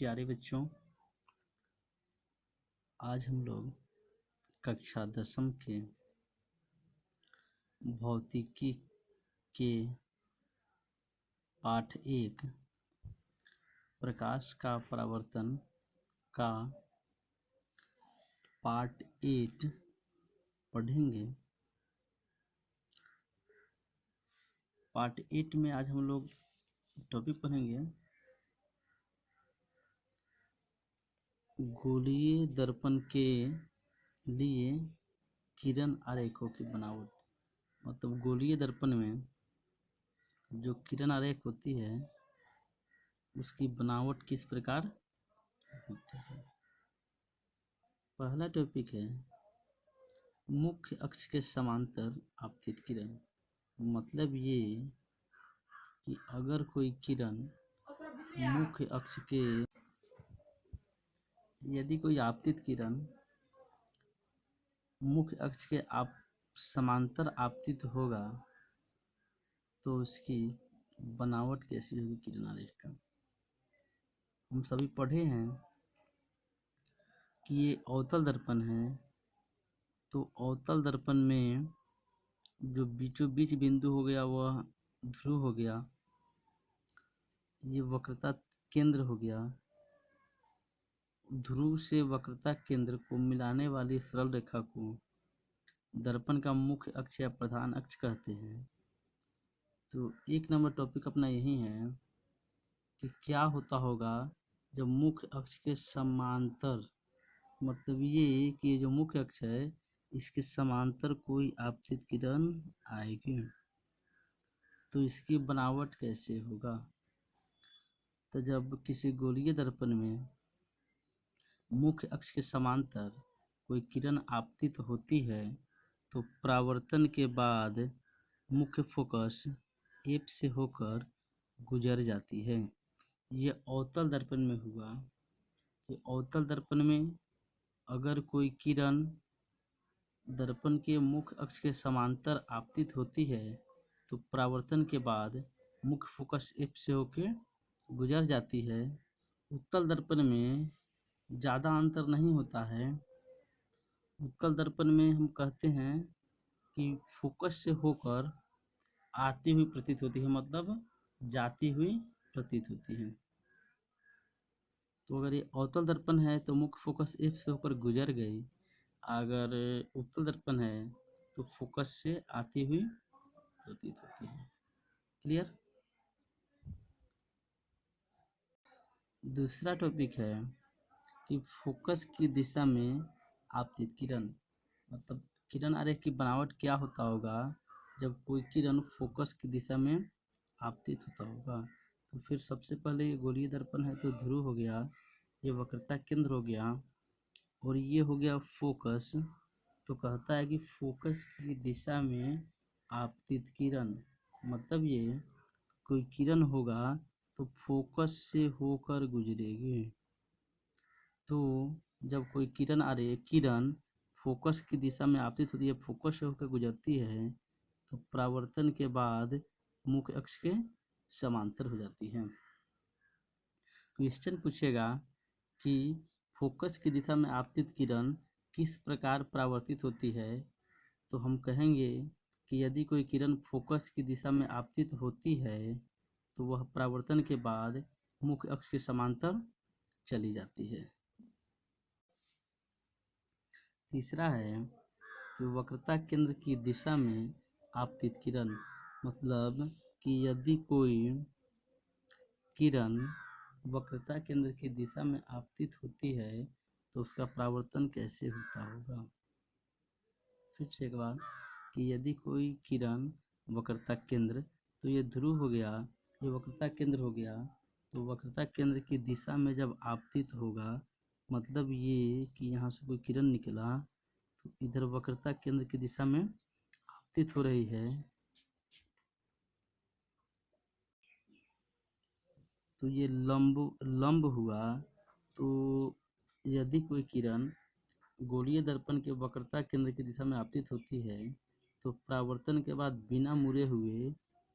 प्यारे बच्चों, आज हम लोग कक्षा 10वीं के भौतिकी के पाठ 1 प्रकाश का परावर्तन का पार्ट 8 पढ़ेंगे। पार्ट 8 में आज हम लोग टॉपिक पढ़ेंगे गोलीय दर्पण के लिए किरण आरेखों की बनावट। मतलब गोलीय दर्पण में जो किरण आरेख होती है उसकी बनावट किस प्रकार होती है। पहला टॉपिक है मुख्य अक्ष के समांतर आपतित किरण। मतलब ये कि अगर कोई किरण मुख्य अक्ष के यदि कोई आपतित किरण मुख्य अक्ष के समांतर आपतित होगा तो उसकी बनावट कैसी होगी किरण आरेख का। हम सभी पढ़े हैं कि ये अवतल दर्पण है, तो अवतल दर्पण में जो बीचों बीच बिंदु हो गया वह ध्रुव हो गया, ये वक्रता केंद्र हो गया। ध्रुव से वक्रता केंद्र को मिलाने वाली सरल रेखा को दर्पण का मुख्य अक्ष या प्रधान अक्ष कहते हैं। तो 1 नंबर टॉपिक अपना यही है कि क्या होता होगा जब मुख्य अक्ष के समांतर, मतलब ये कि जो मुख्य अक्ष है इसके समांतर कोई आपतित किरण आएगी तो इसकी बनावट कैसे होगा। तो जब किसी गोलीय दर्पण में मुख्य अक्ष के समांतर कोई किरण आपतित होती है तो परावर्तन के बाद मुख्य फोकस एफ से होकर गुजर जाती है। ये अवतल दर्पण में हुआ कि अवतल दर्पण में अगर कोई किरण दर्पण के मुख्य अक्ष के समांतर आपतित होती है तो परावर्तन के बाद मुख्य फोकस एफ से होकर गुजर जाती है। उत्तल दर्पण में ज़्यादा अंतर नहीं होता है। उत्तल दर्पण में हम कहते हैं कि फोकस से होकर आती हुई प्रतीत होती है, मतलब जाती हुई प्रतीत होती है। तो अगर ये अवतल दर्पण है तो मुख्य फोकस एफ से होकर गुजर गई, अगर उत्तल दर्पण है तो फोकस से आती हुई प्रतीत होती है। क्लियर। दूसरा टॉपिक है कि फोकस की दिशा में आपतित किरण। मतलब किरण आरेख की बनावट क्या होता होगा जब कोई किरण फोकस की दिशा में आपतित होता होगा। तो फिर सबसे पहले ये गोलीय दर्पण है तो ध्रुव हो गया, ये वक्रता केंद्र हो गया और ये हो गया फोकस। तो कहता है कि फोकस की दिशा में आपतित किरण, मतलब ये कोई किरण होगा तो फोकस से होकर गुजरेगी। तो जब कोई किरण फोकस की दिशा में आपतित होती है, फोकस से होकर गुजरती है तो परावर्तन के बाद मुख्य अक्ष के समांतर हो जाती है। क्वेश्चन पूछेगा कि फोकस की दिशा में आपतित किरण किस प्रकार परावर्तित होती है। तो हम कहेंगे कि यदि कोई किरण फोकस की दिशा में आपतित होती है तो वह परावर्तन के बाद मुख्य अक्ष के समांतर चली जाती है। तीसरा है कि वक्रता केंद्र की दिशा में आपतित किरण। मतलब कि यदि कोई किरण वक्रता केंद्र की दिशा में आपतित होती है तो उसका परावर्तन कैसे होता होगा। फिर से एक बार कि यदि कोई किरण वक्रता केंद्र, तो ये ध्रुव हो गया, ये वक्रता केंद्र हो गया, तो वक्रता केंद्र की दिशा में जब आपतित होगा, मतलब ये कि यहाँ से कोई किरण निकला तो इधर वक्रता केंद्र की दिशा में आपतित हो रही है, तो ये लंब हुआ। तो यदि कोई किरण गोलीय दर्पण के वक्रता केंद्र की दिशा में आपतित होती है तो परावर्तन के बाद बिना मुड़े हुए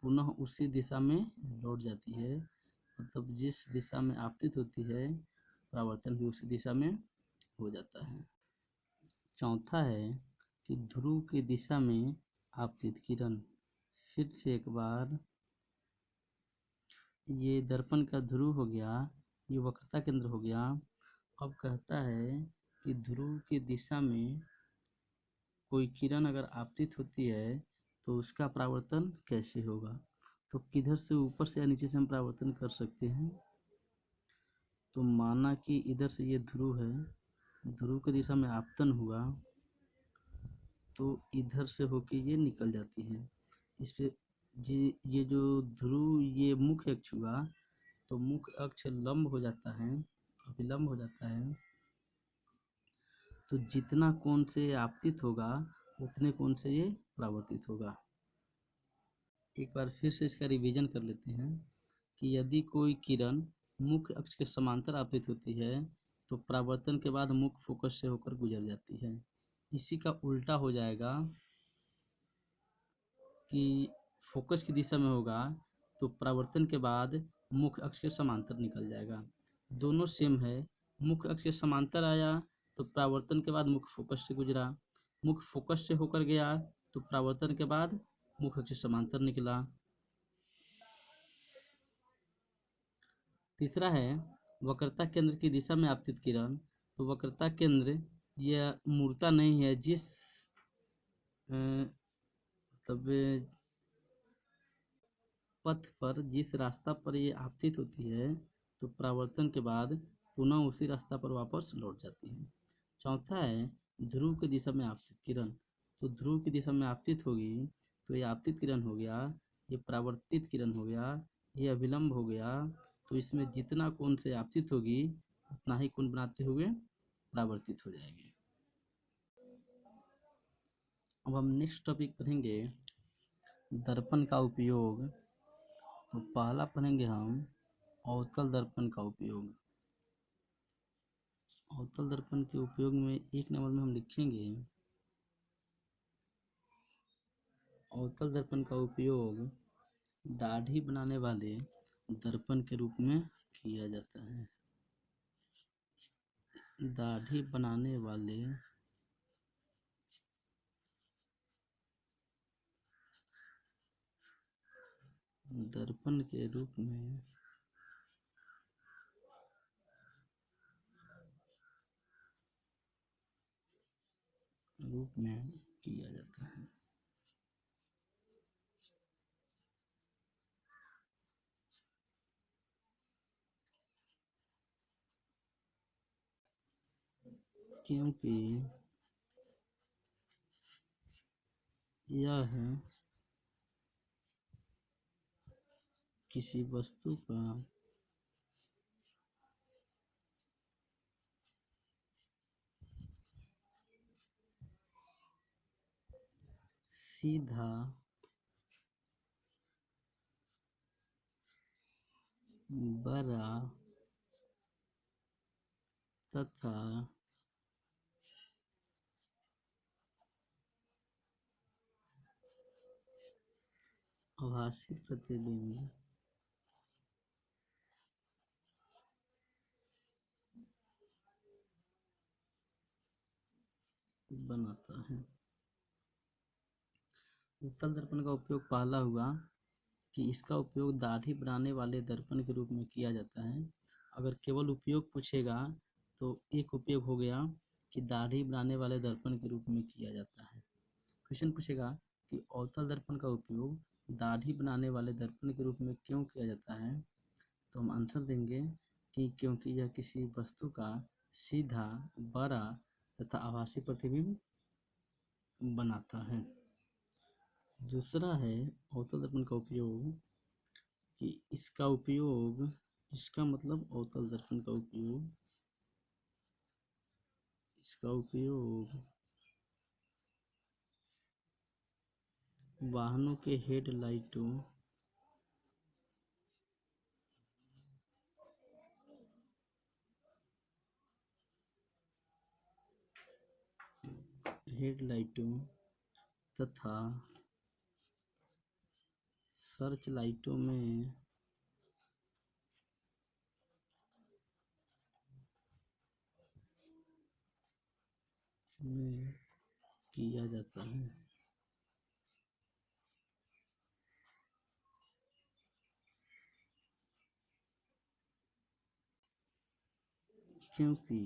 पुनः उसी दिशा में लौट जाती है। मतलब जिस दिशा में आपतित होती है परावर्तन भी उसी दिशा में हो जाता है। चौथा है कि ध्रुव की दिशा में आपतित किरण। फिर से एक बार, ये दर्पण का ध्रुव हो गया, ये वक्रता केंद्र हो गया। अब कहता है कि ध्रुव की दिशा में कोई किरण अगर आपतित होती है तो उसका परावर्तन कैसे होगा। तो किधर से, ऊपर से या नीचे से हम परावर्तन कर सकते हैं। तो माना कि इधर से ये ध्रुव है, ध्रुव की दिशा में आपतन हुआ तो इधर से होके ये निकल जाती है। इस पे ये जो ध्रुव, ये मुख्य अक्ष हुआ, तो मुख्य अक्ष लंब हो जाता है, अभिलंब हो जाता है। तो जितना कोण से आपतित होगा उतने कोण से ये परावर्तित होगा। एक बार फिर से इसका रिवीजन कर लेते हैं कि यदि कोई किरण मुख्य अक्ष के समांतर आपतित होती है तो परावर्तन के बाद मुख्य फोकस से होकर गुजर जाती है। इसी का उल्टा हो जाएगा कि फोकस की दिशा में होगा तो परावर्तन के बाद मुख्य अक्ष के समांतर निकल जाएगा। दोनों सेम है, मुख्य अक्ष के समांतर आया तो परावर्तन के बाद मुख्य फोकस से गुजरा, मुख्य फोकस से होकर गया तो परावर्तन के बाद मुख्य अक्ष से समांतर निकला। तीसरा है वक्रता केंद्र की दिशा में आपतित किरण। तो वक्रता केंद्र यह मूर्ता नहीं है, जिस तब पथ पर, जिस रास्ता पर ये आपतित होती है तो परावर्तन के बाद पुनः उसी रास्ता पर वापस लौट जाती है। चौथा है ध्रुव की दिशा में आपतित किरण। तो ध्रुव की दिशा में आपतित होगी तो ये आपतित किरण हो गया, ये परावर्तित किरण हो गया, ये अभिलंब हो गया। तो इसमें जितना कोण से आपतित होगी उतना ही कोण बनाते हुए परावर्तित हो जाएगी। अब हम नेक्स्ट टॉपिक पढ़ेंगे दर्पण का उपयोग। तो पहला पढ़ेंगे हम अवतल दर्पण का उपयोग। अवतल दर्पण के उपयोग में एक नंबर में हम लिखेंगे अवतल दर्पण का उपयोग दाढ़ी बनाने वाले दर्पण के रूप में किया जाता है। दाढ़ी बनाने वाले दर्पण के रूप में किया जाता है। क्योंकि यह किसी वस्तु का सीधा बड़ा तथा आभासी प्रतिबिंब बनाता है। उत्तल दर्पण का उपयोग पहला हुआ कि इसका उपयोग दाढ़ी बनाने वाले दर्पण के रूप में किया जाता है। अगर केवल उपयोग पूछेगा तो एक उपयोग हो गया कि दाढ़ी बनाने वाले दर्पण के रूप में किया जाता है। क्वेश्चन पूछेगा कि अवतल दर्पण का उपयोग दाढ़ी बनाने वाले दर्पण के रूप में क्यों किया जाता है, तो हम आंसर देंगे कि क्योंकि यह किसी वस्तु का सीधा, बड़ा तथा आभासी प्रतिबिंब बनाता है। दूसरा है अवतल दर्पण का उपयोग कि इसका मतलब अवतल दर्पण का उपयोग, इसका उपयोग वाहनों के हेडलाइटों तथा सर्च लाइटों में में किया जाता है, क्योंकि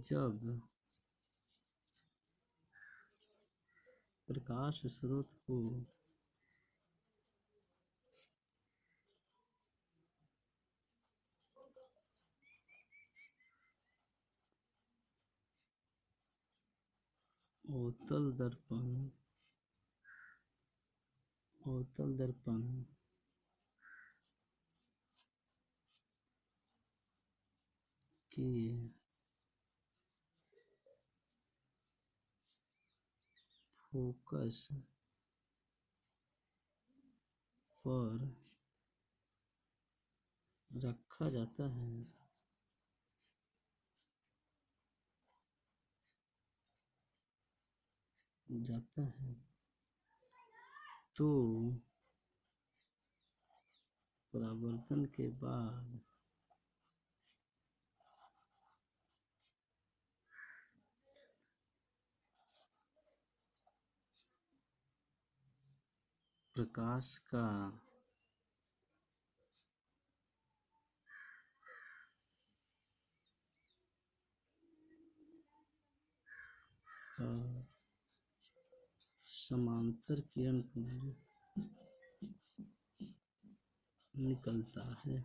जब प्रकाश स्रोत को अवतल दर्पण के फोकस पर रखा जाता है तो परावर्तन के बाद प्रकाश का समांतर किरण पुंज निकलता है।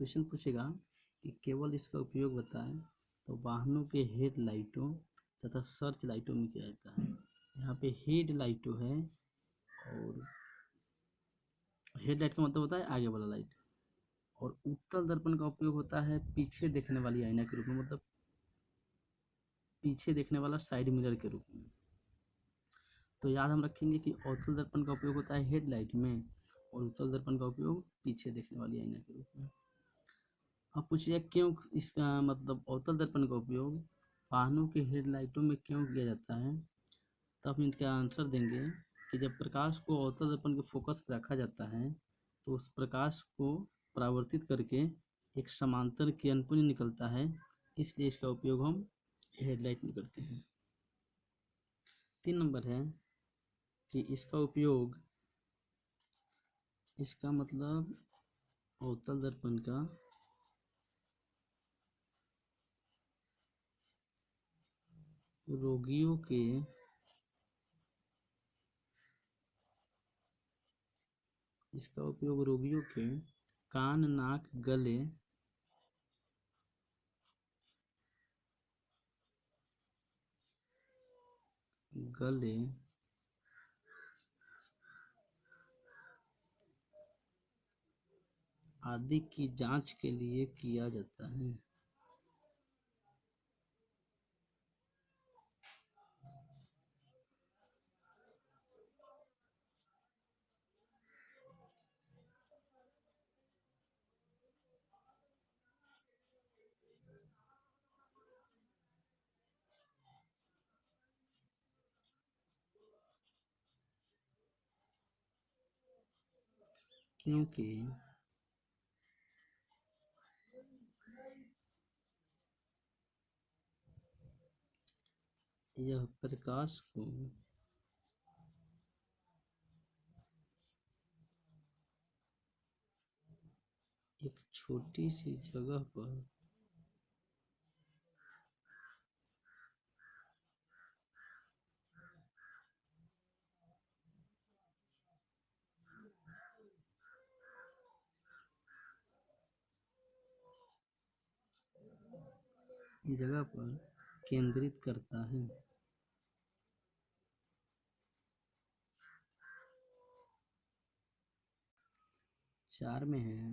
क्वेश्चन पूछेगा कि केवल इसका उपयोग बताएं, तो वाहनों के हेड लाइटों तथा सर्च लाइटों में किया जाता है। यहाँ पे हेड लाइटों है, और हेड लाइट का मतलब होता है आगे वाला लाइट, और उत्तल दर्पण का उपयोग होता है पीछे देखने वाली आईना के रूप में, मतलब पीछे देखने वाला साइड मिरर के रूप में। तो याद हम रखेंगे कि अवतल दर्पण का उपयोग होता है हेड लाइट में, और उत्तल दर्पण का उपयोग पीछे देखने वाली आईना के रूप में। अब पूछिए क्यों इसका मतलब अवतल दर्पण का उपयोग वाहनों के हेडलाइटों में क्यों किया जाता है, तो आप इसका आंसर देंगे कि जब प्रकाश को अवतल दर्पण के फोकस पर रखा जाता है, तो उस प्रकाश को परावर्तित करके एक समांतर किरणपुंज निकलता है, इसलिए इसका उपयोग हम हेडलाइट में करते हैं। 3 नंबर है कि इसका उपयोग, इसका मतलब अवतल दर्पण का रोगियों के कान, नाक, गले आदि की जांच के लिए किया जाता है। क्योंकि यह प्रकाश को एक छोटी सी जगह पर केंद्रित करता है। 4 में है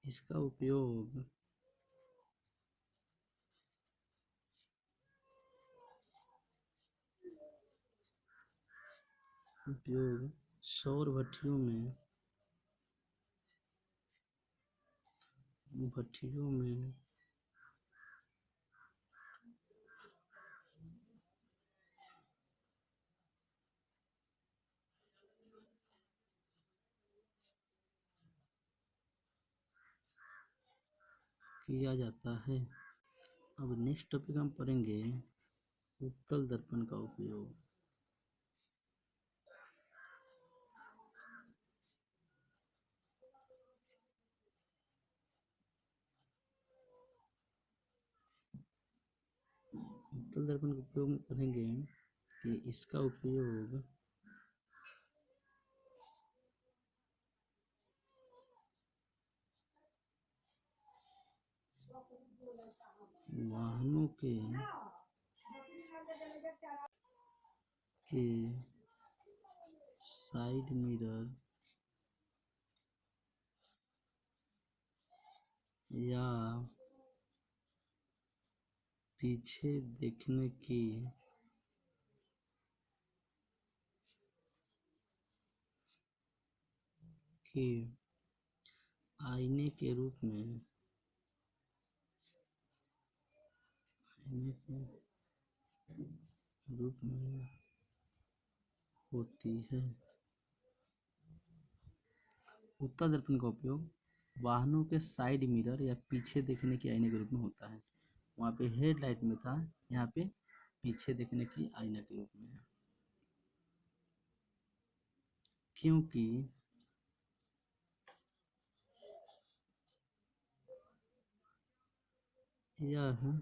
इसका उपयोग सौर भट्टियों में भट्ठियों में किया जाता है। अब नेक्स्ट टॉपिक हम पढ़ेंगे उत्तल दर्पण का उपयोग। उत्तल दर्पण का उपयोग में पढ़ेंगे कि इसका उपयोग वाहनों के साइड मिरर या पीछे देखने की आईने के रूप में होती है। उत्तल दर्पण का उपयोग वाहनों के साइड मिरर या पीछे देखने की आईने के रूप में होता है। वहाँ पे हेडलाइट में था, यहाँ पे पीछे देखने की आईना के रूप में है। क्योंकि यह